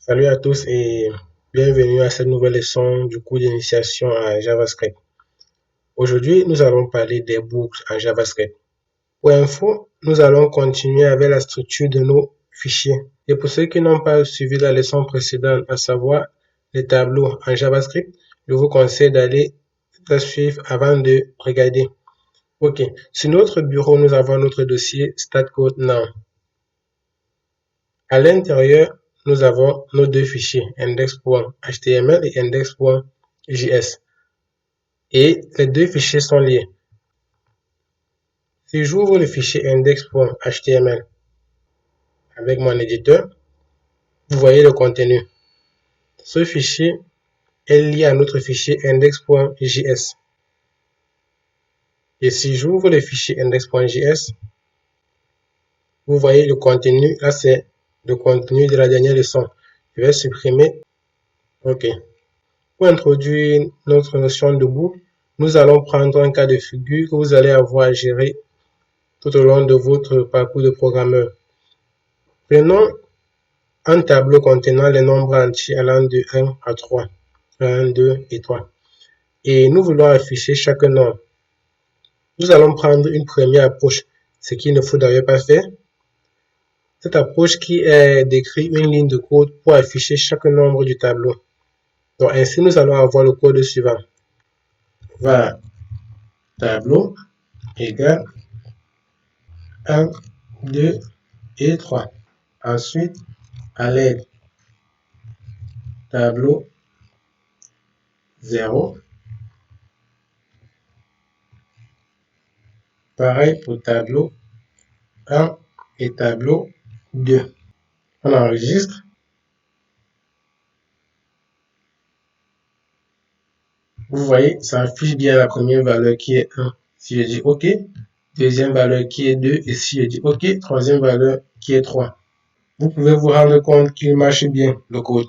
Salut à tous et bienvenue à cette nouvelle leçon du cours d'initiation à JavaScript. Aujourd'hui, nous allons parler des boucles en JavaScript. Pour info, nous allons continuer avec la structure de nos fichiers. Et pour ceux qui n'ont pas suivi la leçon précédente, à savoir les tableaux en JavaScript, je vous conseille d'aller la suivre avant de regarder. Ok, sur notre bureau, nous avons notre dossier StatCode Now. À l'intérieur, nous avons nos deux fichiers index.html et index.js. Et les deux fichiers sont liés. Si j'ouvre le fichier index.html avec mon éditeur, vous voyez le contenu. Ce fichier est lié à notre fichier index.js. Et si j'ouvre le fichier index.js, vous voyez le contenu. Là, c'est le contenu de la dernière leçon. Je vais supprimer. OK. Pour introduire notre notion de boucle, nous allons prendre un cas de figure que vous allez avoir à gérer tout au long de votre parcours de programmeur. Prenons un tableau contenant les nombres entiers allant de 1 à 3, 1, 2 et 3. Et nous voulons afficher chaque nombre. Nous allons prendre une première approche, ce qu'il ne faut d'ailleurs pas faire. Cette approche qui est d'écrire une ligne de code pour afficher chaque nombre du tableau. Donc ainsi, nous allons avoir le code suivant. Var tableau égale 1, 2 et 3. Ensuite, à l'aide tableau 0. Pareil pour tableau 1 et tableau 2. On enregistre. Vous voyez, ça affiche bien la première valeur qui est 1. Si je dis OK, deuxième valeur qui est 2. Et si je dis OK, troisième valeur qui est 3. Vous pouvez vous rendre compte qu'il marche bien, le code.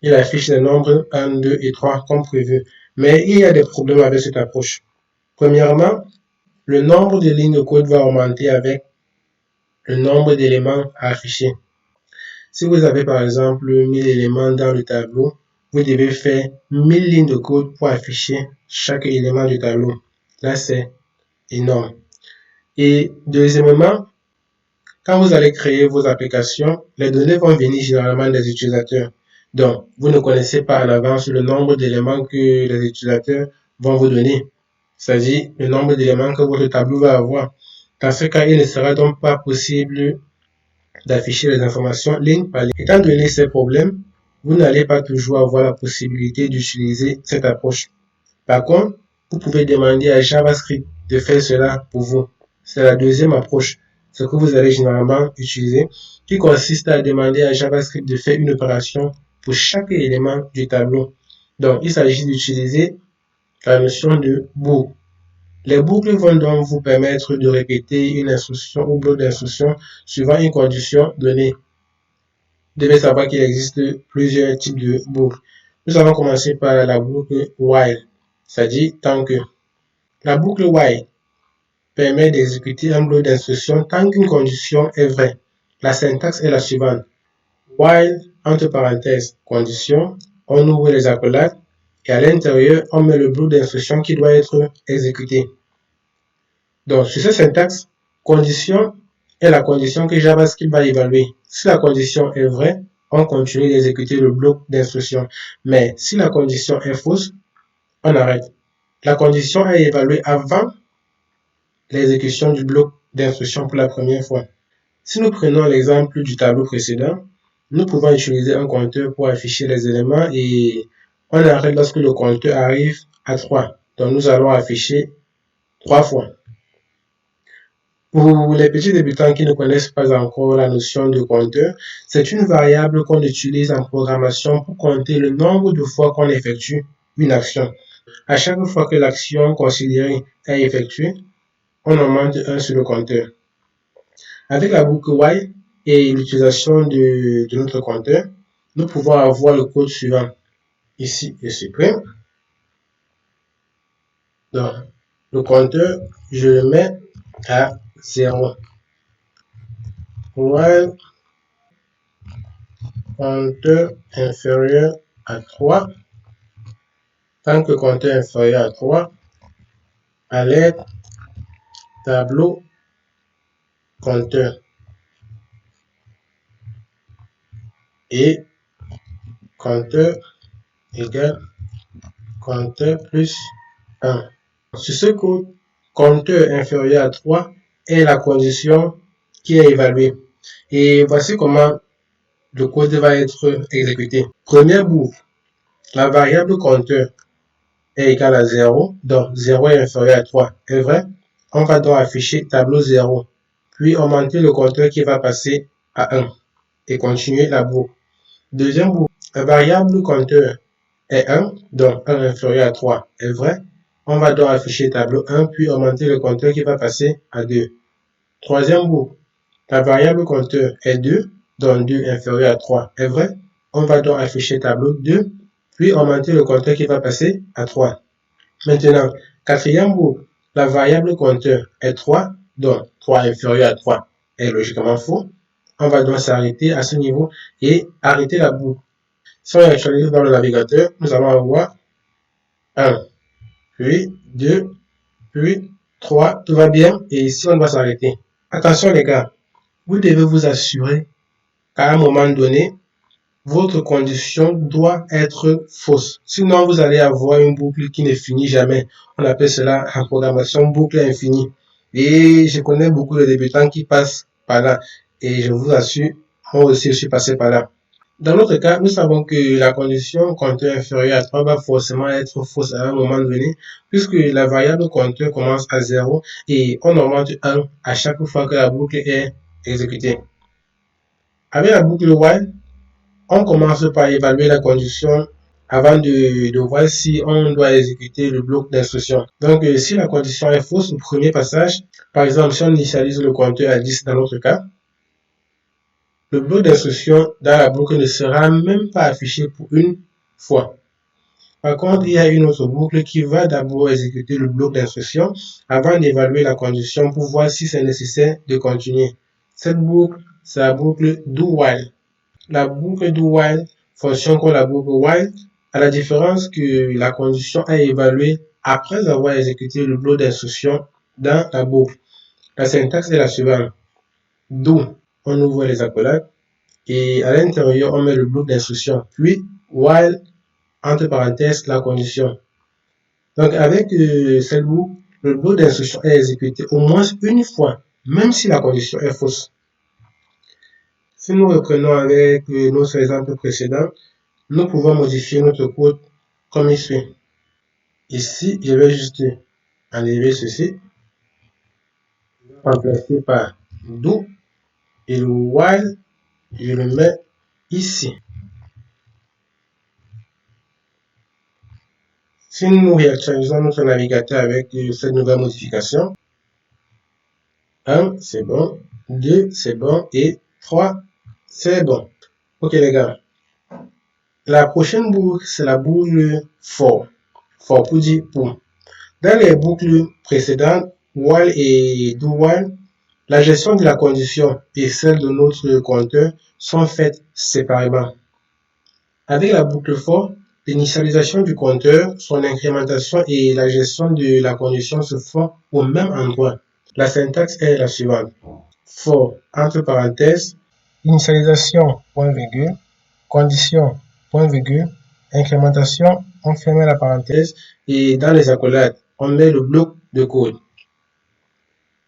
Il affiche les nombres 1, 2 et 3 comme prévu. Mais il y a des problèmes avec cette approche. Premièrement, le nombre de lignes de code va augmenter avec le nombre d'éléments à afficher. Si vous avez par exemple 1000 éléments dans le tableau, vous devez faire 1000 lignes de code pour afficher chaque élément du tableau. Là, c'est énorme. Et deuxièmement, quand vous allez créer vos applications, les données vont venir généralement des utilisateurs. Donc, vous ne connaissez pas en avance le nombre d'éléments que les utilisateurs vont vous donner. C'est-à-dire le nombre d'éléments que votre tableau va avoir. Dans ce cas, il ne sera donc pas possible d'afficher les informations ligne par ligne. Étant donné ces problèmes, vous n'allez pas toujours avoir la possibilité d'utiliser cette approche. Par contre, vous pouvez demander à JavaScript de faire cela pour vous. C'est la deuxième approche, ce que vous allez généralement utiliser, qui consiste à demander à JavaScript de faire une opération pour chaque élément du tableau. Donc, il s'agit d'utiliser la notion de boucle. Les boucles vont donc vous permettre de répéter une instruction ou bloc d'instruction suivant une condition donnée. Vous devez savoir qu'il existe plusieurs types de boucles. Nous allons commencer par la boucle while, c'est-à-dire tant que. La boucle while permet d'exécuter un bloc d'instruction tant qu'une condition est vraie. La syntaxe est la suivante. While, entre parenthèses, condition, on ouvre les accolades et à l'intérieur, on met le bloc d'instruction qui doit être exécuté. Donc, sur cette syntaxe, condition est la condition que JavaScript va évaluer. Si la condition est vraie, on continue d'exécuter le bloc d'instruction. Mais si la condition est fausse, on arrête. La condition est évaluée avant l'exécution du bloc d'instruction pour la première fois. Si nous prenons l'exemple du tableau précédent, nous pouvons utiliser un compteur pour afficher les éléments et on arrête lorsque le compteur arrive à 3. Donc, nous allons afficher 3 fois. Pour les petits débutants qui ne connaissent pas encore la notion de compteur, c'est une variable qu'on utilise en programmation pour compter le nombre de fois qu'on effectue une action. À chaque fois que l'action considérée est effectuée, on augmente 1 sur le compteur. Avec la boucle while et l'utilisation de notre compteur, nous pouvons avoir le code suivant. Ici, je supprime. Donc, le compteur, je le mets à 0. While compteur inférieur à 3. Tant que compteur inférieur à 3, à l'aide tableau compteur et compteur égale compteur plus 1. Sur ce code, compteur inférieur à 3 est la condition qui est évaluée. Et voici comment le code va être exécuté. Première boucle, la variable compteur est égale à 0, donc 0 est inférieur à 3 est vrai. On va donc afficher tableau 0, puis augmenter le compteur qui va passer à 1 et continuer la boucle. Deuxième boucle, la variable compteur est 1, donc 1 inférieur à 3 est vrai. On va donc afficher tableau 1, puis augmenter le compteur qui va passer à 2. Troisième boucle, la variable compteur est 2, donc 2 inférieur à 3 est vrai. On va donc afficher tableau 2, puis augmenter le compteur qui va passer à 3. Maintenant, quatrième boucle, la variable compteur est 3, donc 3 inférieur à 3 est logiquement faux. On va donc s'arrêter à ce niveau et arrêter la boucle. Si on actualise dans le navigateur, nous allons avoir 1, puis 2, puis 3, tout va bien, et ici on va s'arrêter. Attention les gars, vous devez vous assurer qu'à un moment donné, votre condition doit être fausse. Sinon, vous allez avoir une boucle qui ne finit jamais. On appelle cela en programmation boucle infinie. Et je connais beaucoup de débutants qui passent par là. Et je vous assure, moi aussi, je suis passé par là. Dans notre cas, nous savons que la condition compteur inférieur à 3 va forcément être fausse à un moment donné, puisque la variable compteur commence à 0 et on augmente 1 à chaque fois que la boucle est exécutée. Avec la boucle while, on commence par évaluer la condition avant de voir si on doit exécuter le bloc d'instruction. Donc, si la condition est fausse au premier passage, par exemple, si on initialise le compteur à 10 dans notre cas, le bloc d'instruction dans la boucle ne sera même pas affiché pour une fois. Par contre, il y a une autre boucle qui va d'abord exécuter le bloc d'instruction avant d'évaluer la condition pour voir si c'est nécessaire de continuer. Cette boucle, c'est la boucle do while. La boucle do while fonctionne comme la boucle while, à la différence que la condition est évaluée après avoir exécuté le bloc d'instruction dans la boucle. La syntaxe est la suivante. Do, on ouvre les accolades et à l'intérieur, on met le bloc d'instruction. Puis, while, entre parenthèses, la condition. Donc, avec cette boucle, le bloc d'instruction est exécuté au moins une fois, même si la condition est fausse. Si nous reprenons avec notre exemple précédent, nous pouvons modifier notre code comme il suit. Ici, je vais juste enlever ceci, remplacer par do et le while, je le mets ici. Si nous réactualisons notre navigateur avec cette nouvelle modification, 1, c'est bon, 2, c'est bon, et 3, c'est bon. Ok les gars, la prochaine boucle, c'est la boucle for. For pour dire pour. Dans les boucles précédentes, while et do while, la gestion de la condition et celle de notre compteur sont faites séparément. Avec la boucle for, l'initialisation du compteur, son incrémentation et la gestion de la condition se font au même endroit. La syntaxe est la suivante. For, entre parenthèses, initialisation, point virgule, condition, point virgule, incrémentation, on ferme la parenthèse et dans les accolades, on met le bloc de code.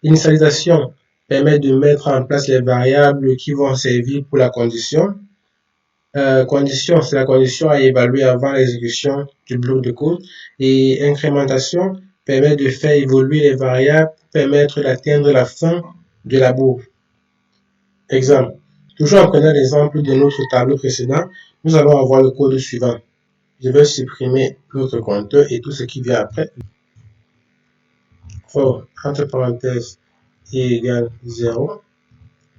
L'initialisation permet de mettre en place les variables qui vont servir pour la condition. Condition, c'est la condition à évaluer avant l'exécution du bloc de code. Et incrémentation permet de faire évoluer les variables pour permettre d'atteindre la fin de la boucle. Exemple. Toujours en prenant l'exemple de notre tableau précédent, nous allons avoir le code suivant. Je vais supprimer notre compteur et tout ce qui vient après. For, entre parenthèses, i égale 0,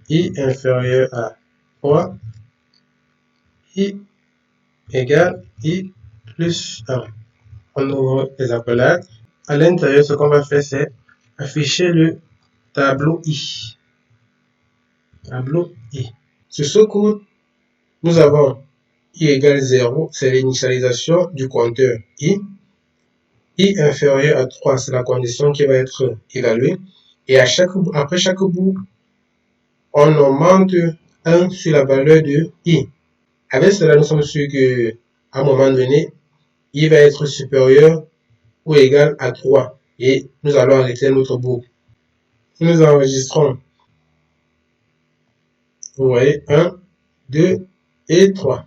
i inférieur à 3, i égale i plus 1. On ouvre les accolades. À l'intérieur, ce qu'on va faire, c'est afficher le tableau i. Tableau i. Sur ce code, nous avons i égale 0, c'est l'initialisation du compteur i. I inférieur à 3, c'est la condition qui va être évaluée. Et après chaque bout, on augmente 1 sur la valeur de i. Avec cela, nous sommes sûrs qu'à un moment donné, i va être supérieur ou égal à 3. Et nous allons arrêter notre boucle. Si nous enregistrons, vous voyez, 1, 2 et 3.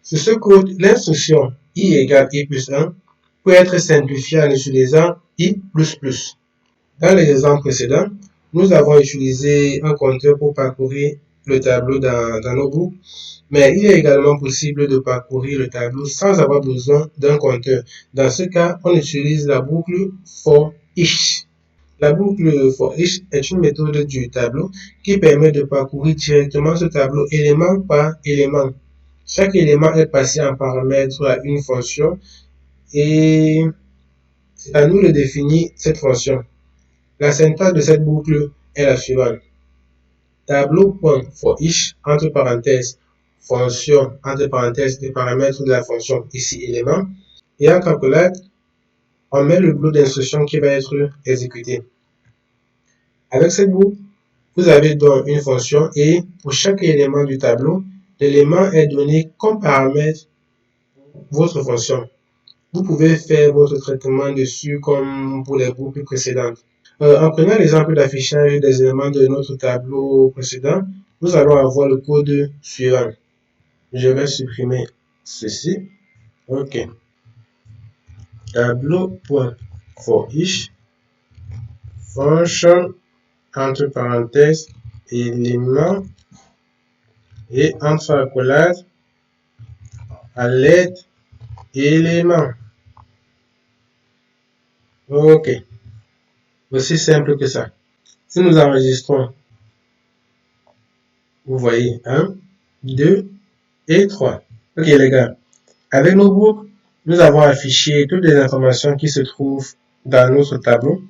Sur ce code, l'instruction i égale i plus 1 peut être simplifiée en utilisant i++. Dans l'exemple précédent, nous avons utilisé un compteur pour parcourir le tableau dans nos boucles, mais il est également possible de parcourir le tableau sans avoir besoin d'un compteur. Dans ce cas, on utilise la boucle for each. La boucle for each est une méthode du tableau qui permet de parcourir directement ce tableau élément par élément. Chaque élément est passé en paramètre à une fonction et c'est à nous de définir cette fonction. La syntaxe de cette boucle est la suivante. Tableau.forEach, entre parenthèses, fonction, entre parenthèses, des paramètres de la fonction, ici élément. Et en calculette, on met le bloc d'instruction qui va être exécuté. Avec cette boucle, vous avez donc une fonction et pour chaque élément du tableau, l'élément est donné comme paramètre votre fonction. Vous pouvez faire votre traitement dessus comme pour les boucles précédentes. En prenant l'exemple d'affichage des éléments de notre tableau précédent, nous allons avoir le code suivant. Je vais supprimer ceci. OK. Tableau.forEach function entre parenthèses élément et entre accolades à l'aide élément. OK. Aussi simple que ça. Si nous enregistrons, vous voyez 1, 2 et 3. OK les gars. Avec nos boucles, nous avons affiché toutes les informations qui se trouvent dans notre tableau.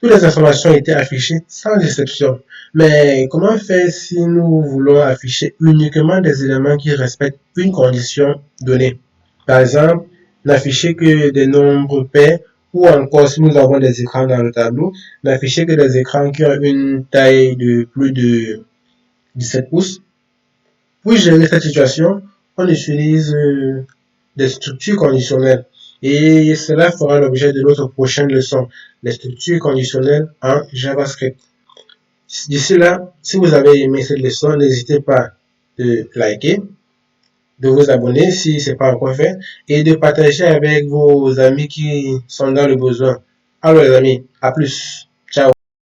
Toutes les informations étaient affichées sans exception. Mais comment faire si nous voulons afficher uniquement des éléments qui respectent une condition donnée? Par exemple, n'afficher que des nombres pairs ou encore si nous avons des écrans dans le tableau, n'afficher que des écrans qui ont une taille de plus de 17 pouces. Pour gérer cette situation, on utilise des structures conditionnelles. Et cela fera l'objet de notre prochaine leçon, les structures conditionnelles en JavaScript. D'ici là, si vous avez aimé cette leçon, n'hésitez pas de liker, de vous abonner si ce n'est pas encore fait, et de partager avec vos amis qui sont dans le besoin. Alors les amis, à plus.